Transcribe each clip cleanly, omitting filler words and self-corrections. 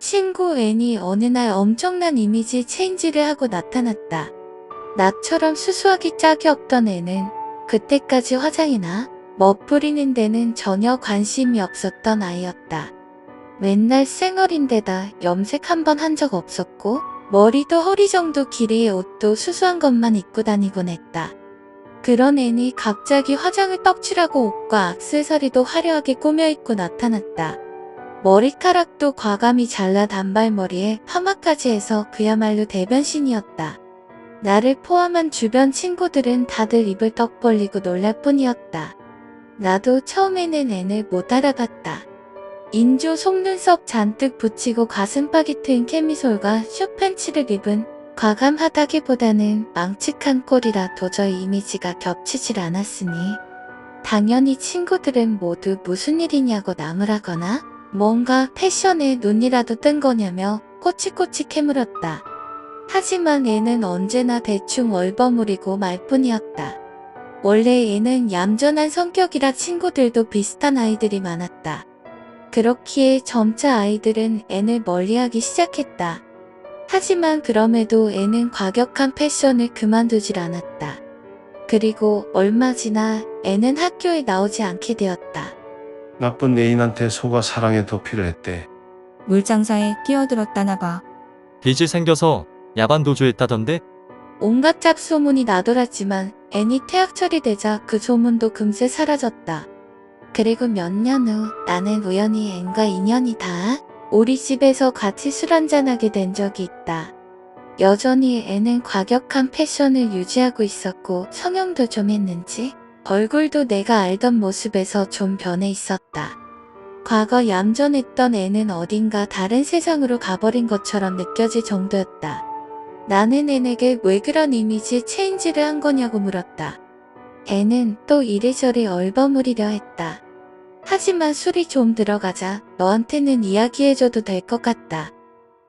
친구 애니 어느 날 엄청난 이미지 체인지를 하고 나타났다. 나처럼 수수하기 짝이 없던 애는 그때까지 화장이나 멋부리는 데는 전혀 관심이 없었던 아이였다. 맨날 쌩얼인데다 염색 한 번 한 적 없었고 머리도 허리 정도 길이의 옷도 수수한 것만 입고 다니곤 했다. 그런 애니 갑자기 화장을 떡칠하고 옷과 액세서리도 화려하게 꾸며 입고 나타났다. 머리카락도 과감히 잘라 단발머리에 파마까지 해서 그야말로 대변신이었다. 나를 포함한 주변 친구들은 다들 입을 떡 벌리고 놀랄 뿐이었다. 나도 처음에는 애를 못 알아봤다. 인조 속눈썹 잔뜩 붙이고 가슴팍이 트인 캐미솔과 숏팬츠를 입은 과감하다기보다는 망측한 꼴이라 도저히 이미지가 겹치질 않았으니 당연히 친구들은 모두 무슨 일이냐고 나무라거나 뭔가 패션에 눈이라도 뜬 거냐며 꼬치꼬치 캐물었다. 하지만 애는 언제나 대충 얼버무리고 말뿐이었다. 원래 애는 얌전한 성격이라 친구들도 비슷한 아이들이 많았다. 그렇기에 점차 아이들은 애를 멀리하기 시작했다. 하지만 그럼에도 애는 과격한 패션을 그만두질 않았다. 그리고 얼마 지나 애는 학교에 나오지 않게 되었다. 나쁜 애인한테 속아 사랑에 더 필요했대. 물장사에 끼어들었다 나가. 빚이 생겨서 야반 도주했다던데? 온갖 잡소문이 나돌았지만 애니 퇴학 처리되자 그 소문도 금세 사라졌다. 그리고 몇 년 후 나는 우연히 앤과 인연이 닿아 우리 집에서 같이 술 한잔하게 된 적이 있다. 여전히 애는 과격한 패션을 유지하고 있었고 성형도 좀 했는지 얼굴도 내가 알던 모습에서 좀 변해 있었다. 과거 얌전했던 애는 어딘가 다른 세상으로 가버린 것처럼 느껴질 정도였다. 나는 애에게 왜 그런 이미지 체인지를 한 거냐고 물었다. 애는 또 이리저리 얼버무리려 했다. 하지만 술이 좀 들어가자 너한테는 이야기해줘도 될 것 같다.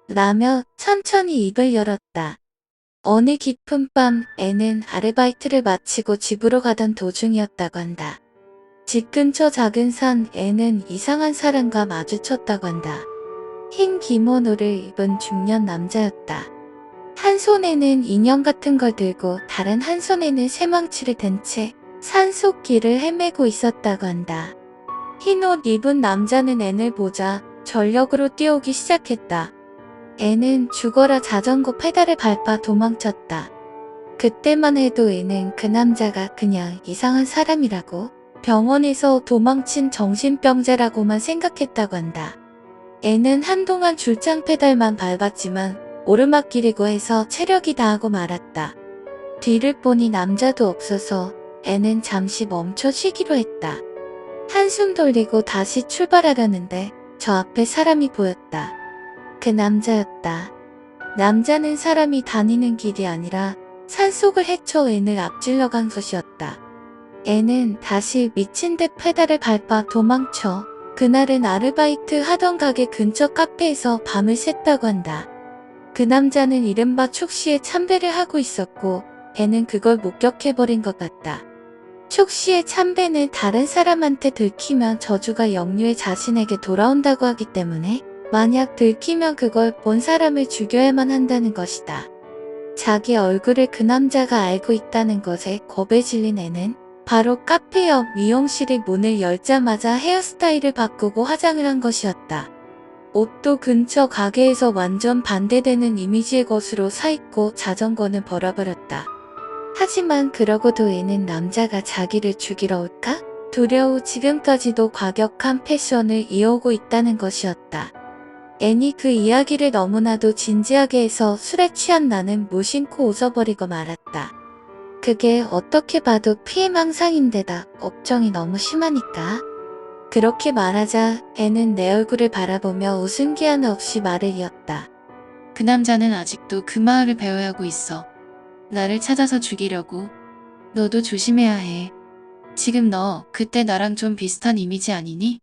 라며 천천히 입을 열었다. 어느 깊은 밤 애는 아르바이트를 마치고 집으로 가던 도중이었다고 한다. 집 근처 작은 산 애는 이상한 사람과 마주쳤다고 한다. 흰 기모노를 입은 중년 남자였다. 한 손에는 인형 같은 걸 들고 다른 한 손에는 새망치를 든 채 산속길을 헤매고 있었다고 한다. 흰 옷 입은 남자는 애를 보자 전력으로 뛰어오기 시작했다. 애는 죽어라 자전거 페달을 밟아 도망쳤다. 그때만 해도 애는 그 남자가 그냥 이상한 사람이라고 병원에서 도망친 정신병자라고만 생각했다고 한다. 애는 한동안 줄장 페달만 밟았지만 오르막길이고 해서 체력이 다하고 말았다. 뒤를 보니 남자도 없어서 애는 잠시 멈춰 쉬기로 했다. 한숨 돌리고 다시 출발하려는데 저 앞에 사람이 보였다. 그 남자였다. 남자는 사람이 다니는 길이 아니라 산속을 헤쳐 애를 앞질러 간 것이었다. 애는 다시 미친 듯 페달을 밟아 도망쳐 그날은 아르바이트 하던 가게 근처 카페에서 밤을 샜다고 한다. 그 남자는 이른바 촉시에 참배를 하고 있었고 애는 그걸 목격해버린 것 같다. 촉시의 참배는 다른 사람한테 들키면 저주가 역류해 자신에게 돌아온다고 하기 때문에 만약 들키면 그걸 본 사람을 죽여야만 한다는 것이다. 자기 얼굴을 그 남자가 알고 있다는 것에 겁에 질린 애는 바로 카페 옆 미용실의 문을 열자마자 헤어스타일을 바꾸고 화장을 한 것이었다. 옷도 근처 가게에서 완전 반대되는 이미지의 것으로 사입고 자전거는 버려버렸다. 하지만 그러고도 애는 남자가 자기를 죽이러 올까? 두려워 지금까지도 과격한 패션을 이어오고 있다는 것이었다. 애니 그 이야기를 너무나도 진지하게 해서 술에 취한 나는 무심코 웃어버리고 말았다. 그게 어떻게 봐도 피해망상인데다 걱정이 너무 심하니까. 그렇게 말하자 애는 내 얼굴을 바라보며 웃음기 하나 없이 말을 이었다. 그 남자는 아직도 그 마을을 배회하고 있어. 나를 찾아서 죽이려고. 너도 조심해야 해. 지금 너 그때 나랑 좀 비슷한 이미지 아니니?